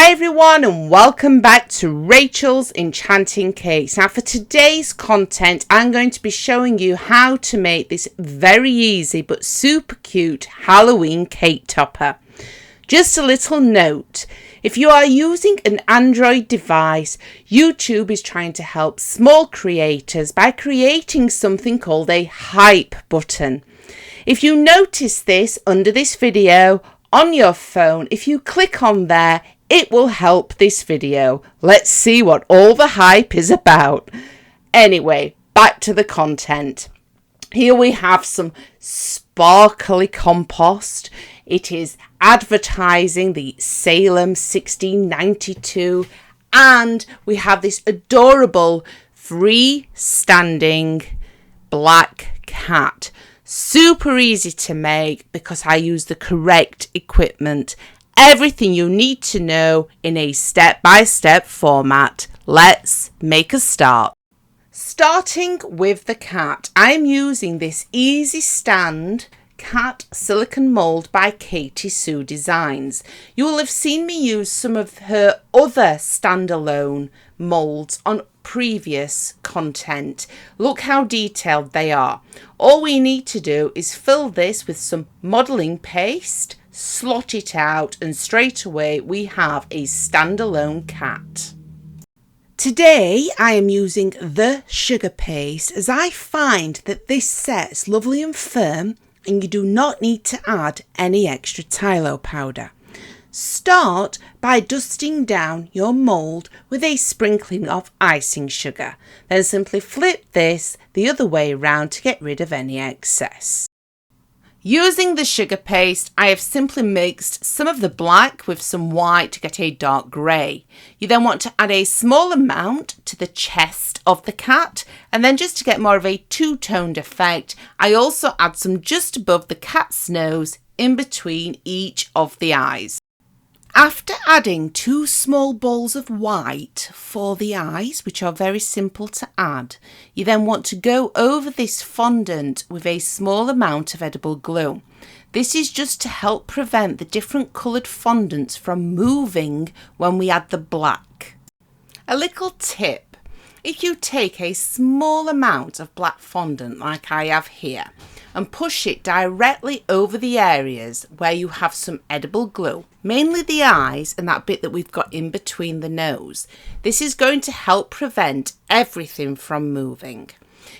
Hi everyone and welcome back to Rachel's Enchanting Cakes. Now for today's content I'm going to be showing you how to make this very easy but super cute Halloween cake topper. Just a little note, if you are using an Android device, YouTube is trying to help small creators by creating something called a hype button. If you notice this under this video on your phone, if you click on there, it will help this video. Let's see what all the hype is about. Anyway, back to the content. Here we have some sparkly compost. It is advertising the Salem 1692, and we have this adorable freestanding black cat. Super easy to make because I use the correct equipment. Everything you need to know in a step-by-step format. Let's make a start. Starting with the cat, I'm using this easy stand cat silicone mould by Katie Sue Designs. You will have seen me use some of her other standalone moulds on previous content. Look how detailed they are. All we need to do is fill this with some modelling paste, slot it out, and straight away we have a standalone cat. Today I am using the sugar paste as I find that this sets lovely and firm and you do not need to add any extra Tylo powder. Start by dusting down your mould with a sprinkling of icing sugar. Then simply flip this the other way around to get rid of any excess. Using the sugar paste, I have simply mixed some of the black with some white to get a dark grey. You then want to add a small amount to the chest of the cat, and then just to get more of a two-toned effect, I also add some just above the cat's nose in between each of the eyes. After adding 2 small balls of white for the eyes, which are very simple to add, you then want to go over this fondant with a small amount of edible glue. This is just to help prevent the different coloured fondants from moving when we add the black. A little tip. If you take a small amount of black fondant like I have here and push it directly over the areas where you have some edible glue, mainly the eyes and that bit that we've got in between the nose, this is going to help prevent everything from moving.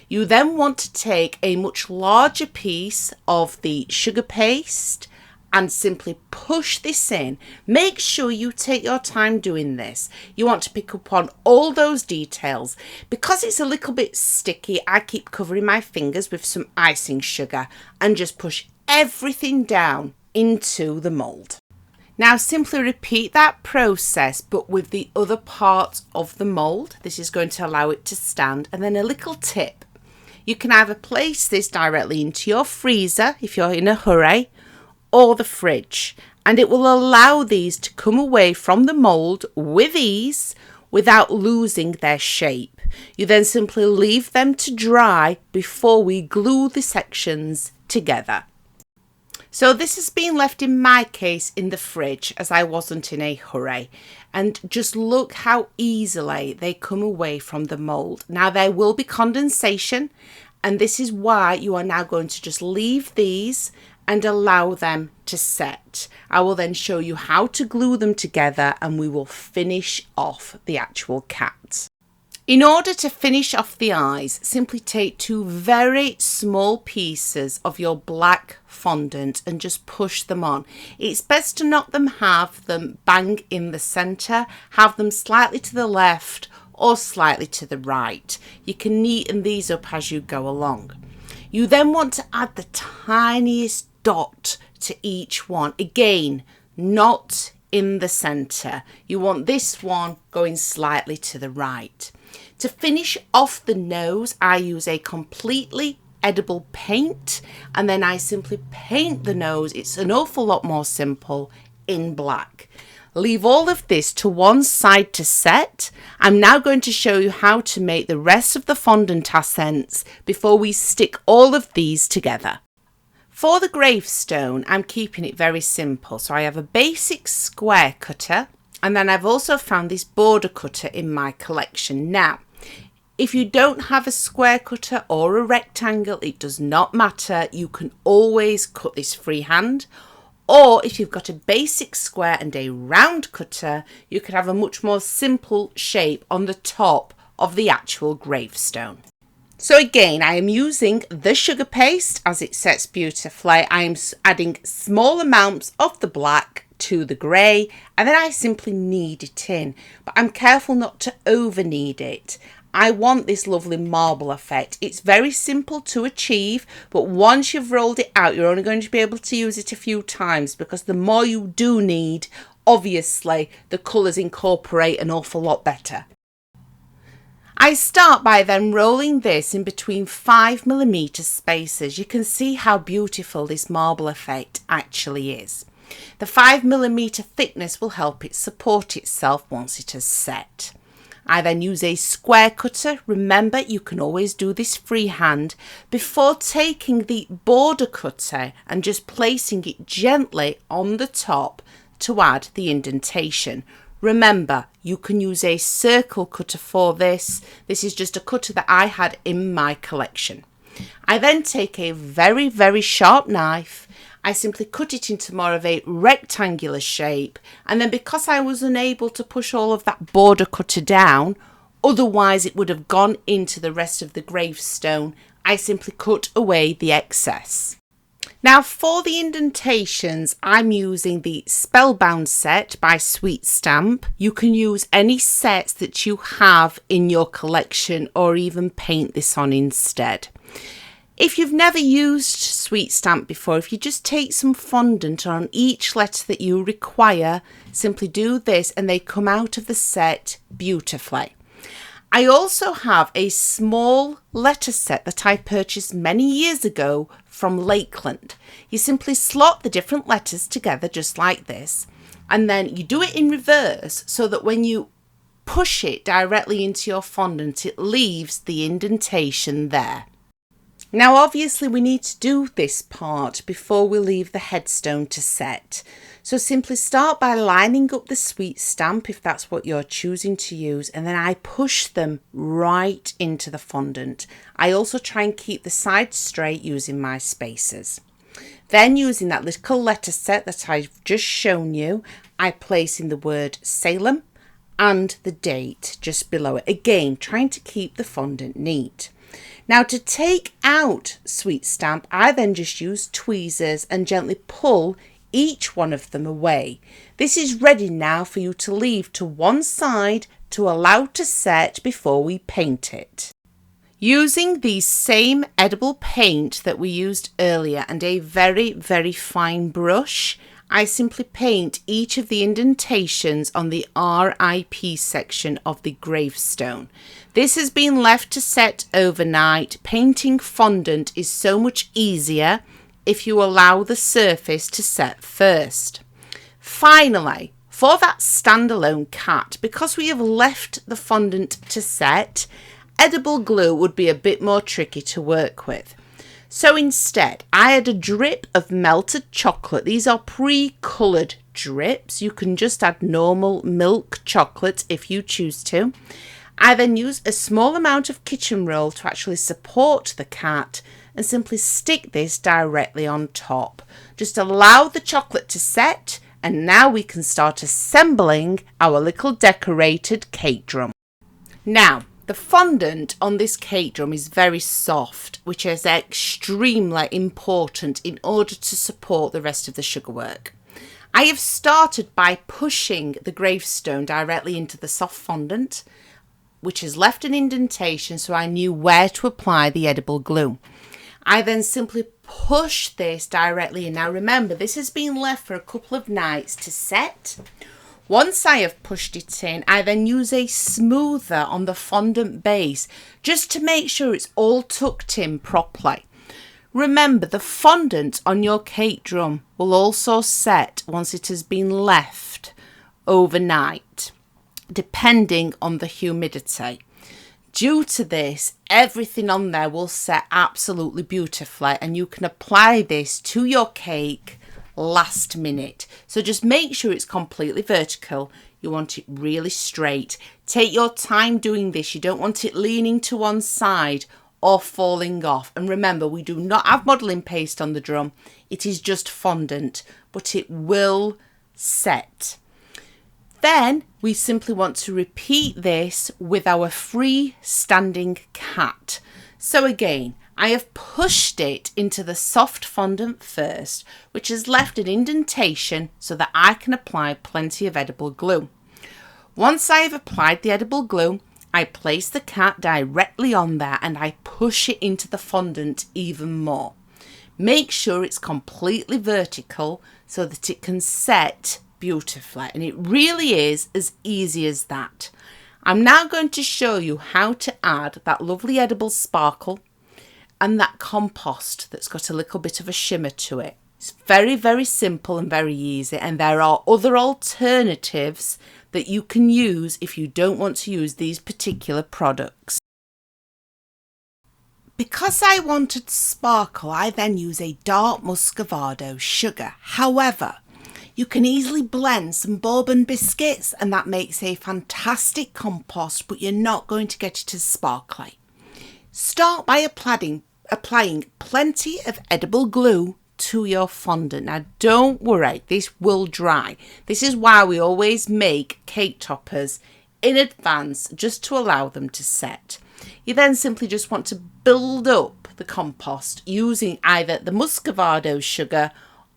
You then want to take a much larger piece of the sugar paste and simply push this in. Make sure you take your time doing this. You want to pick up on all those details. Because it's a little bit sticky, I keep covering my fingers with some icing sugar and just push everything down into the mould. Now simply repeat that process but with the other part of the mould. This is going to allow it to stand. And then a little tip. You can either place this directly into your freezer if you're in a hurry, or the fridge, and it will allow these to come away from the mould with ease without losing their shape. You then simply leave them to dry before we glue the sections together. So this has been left in my case in the fridge as I wasn't in a hurry, and just look how easily they come away from the mould. Now there will be condensation, and this is why you are now going to just leave these and allow them to set. I will then show you how to glue them together and we will finish off the actual cat. In order to finish off the eyes, simply take 2 very small pieces of your black fondant and just push them on. It's best to not have them bang in the centre, have them slightly to the left or slightly to the right. You can neaten these up as you go along. You then want to add the tiniest dot to each one. Again, not in the centre. You want this one going slightly to the right. To finish off the nose, I use a completely edible paint and then I simply paint the nose. It's an awful lot more simple in black. Leave all of this to one side to set. I'm now going to show you how to make the rest of the fondant accents before we stick all of these together. For the gravestone, I'm keeping it very simple. So I have a basic square cutter And then I've also found this border cutter in my collection. Now, if you don't have a square cutter or a rectangle, it does not matter. You can always cut this freehand. Or if you've got a basic square and a round cutter, you could have a much more simple shape on the top of the actual gravestone. So again, I am using the sugar paste as it sets beautifully. I am adding small amounts of the black to the grey, and then I simply knead it in. But I'm careful not to over knead it. I want this lovely marble effect. It's very simple to achieve, but once you've rolled it out, you're only going to be able to use it a few times, because the more you do knead, obviously the colours incorporate an awful lot better. I start by then rolling this in between 5mm spaces. You can see how beautiful this marble effect actually is. The 5mm thickness will help it support itself once it has set. I then use a square cutter. Remember, you can always do this freehand, before taking the border cutter and just placing it gently on the top to add the indentation. Remember, you can use a circle cutter for this. This is just a cutter that I had in my collection. I then take a very, very sharp knife. I simply cut it into more of a rectangular shape, and then because I was unable to push all of that border cutter down, otherwise it would have gone into the rest of the gravestone, I simply cut away the excess. Now for the indentations, I'm using the Spellbound set by Sweet Stamp. You can use any sets that you have in your collection, or even paint this on instead. If you've never used Sweet Stamp before, if you just take some fondant on each letter that you require, simply do this and they come out of the set beautifully. I also have a small letter set that I purchased many years ago from Lakeland. You simply slot the different letters together just like this, and then you do it in reverse so that when you push it directly into your fondant, it leaves the indentation there. Now obviously we need to do this part before we leave the headstone to set. So simply start by lining up the Sweet Stamp if that's what you're choosing to use, and then I push them right into the fondant. I also try and keep the sides straight using my spacers. Then using that little letter set that I've just shown you, I place in the word Salem and the date just below it. Again, trying to keep the fondant neat. Now to take out Sweet Stamp, I then just use tweezers and gently pull each one of them away. This is ready now for you to leave to one side to allow to set before we paint it. Using the same edible paint that we used earlier and a very, very fine brush, I simply paint each of the indentations on the RIP section of the gravestone. This has been left to set overnight. Painting fondant is so much easier if you allow the surface to set first. Finally, for that standalone cat, because we have left the fondant to set, edible glue would be a bit more tricky to work with. So instead, I had a drip of melted chocolate. These are pre-coloured drips. You can just add normal milk chocolate if you choose to. I then use a small amount of kitchen roll to actually support the cat and simply stick this directly on top. Just allow the chocolate to set, and now we can start assembling our little decorated cake drum. Now, the fondant on this cake drum is very soft, which is extremely important in order to support the rest of the sugarwork. I have started by pushing the gravestone directly into the soft fondant, which has left an indentation so I knew where to apply the edible glue. I then simply push this directly in. Now remember, this has been left for a couple of nights to set. Once I have pushed it in, I then use a smoother on the fondant base just to make sure it's all tucked in properly. Remember, the fondant on your cake drum will also set once it has been left overnight, depending on the humidity. Due to this, everything on there will set absolutely beautifully, and you can apply this to your cake last minute. So just make sure it's completely vertical. You want it really straight. Take your time doing this. You don't want it leaning to one side or falling off. And remember, we do not have modelling paste on the drum. It is just fondant, but it will set. Then we simply want to repeat this with our freestanding cat. So again, I have pushed it into the soft fondant first, which has left an indentation so that I can apply plenty of edible glue. Once I have applied the edible glue, I place the cat directly on there and I push it into the fondant even more. Make sure it's completely vertical so that it can set beautifully, and it really is as easy as that. I'm now going to show you how to add that lovely edible sparkle and that compost that's got a little bit of a shimmer to it. It's very, very simple and very easy, and there are other alternatives that you can use if you don't want to use these particular products. Because I wanted sparkle, I then use a dark muscovado sugar. However, you can easily blend some bourbon biscuits and that makes a fantastic compost, but you're not going to get it as sparkly. Start by applying plenty of edible glue to your fondant. Now don't worry, this will dry. This is why we always make cake toppers in advance, just to allow them to set. You then simply just want to build up the compost using either the muscovado sugar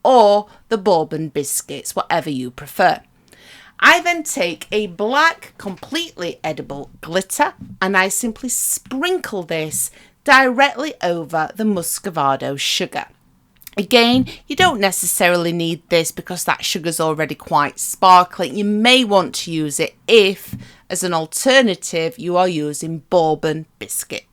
or the bourbon biscuits, whatever you prefer. I then take a black completely edible glitter and I simply sprinkle this directly over the muscovado sugar. Again, you don't necessarily need this because that sugar's already quite sparkly. You may want to use it if, as an alternative, you are using bourbon biscuit.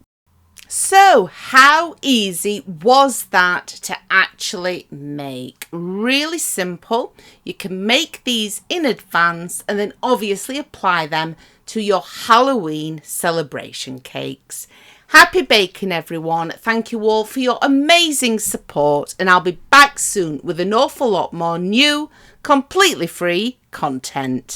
So, how easy was that to actually make? Really simple. You can make these in advance and then obviously apply them to your Halloween celebration cakes. Happy baking, everyone. Thank you all for your amazing support, and I'll be back soon with an awful lot more new, completely free content.